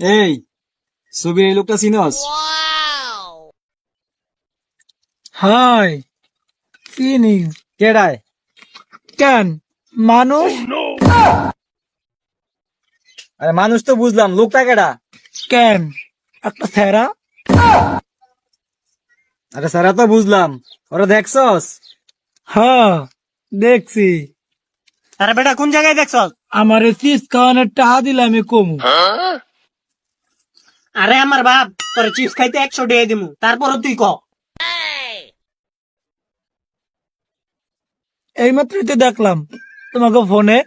এই ছবির এই লোকটা চিনস? হাই, চিনি। কেডায়? কেন? মানুষ? আরে মানুষ তো বুঝলাম, লোকটা কেডা? কেন? একটা ছেড়া? আরে সারা তো বুঝলাম, ওরা দেখছস? হ্যাঁ, দেখছি। আরে বেটা কোন জায়গায় দেখছস? আমার চিজ খাওয়ানোর টাকা দিলে আমি কমু। আরে আমার বাপ তোর চিপস খাইতে 100 টাকা দিমু, তারপরও তুই ক। এই মাত্রই তো দেখলাম তোমাকে ফোনে।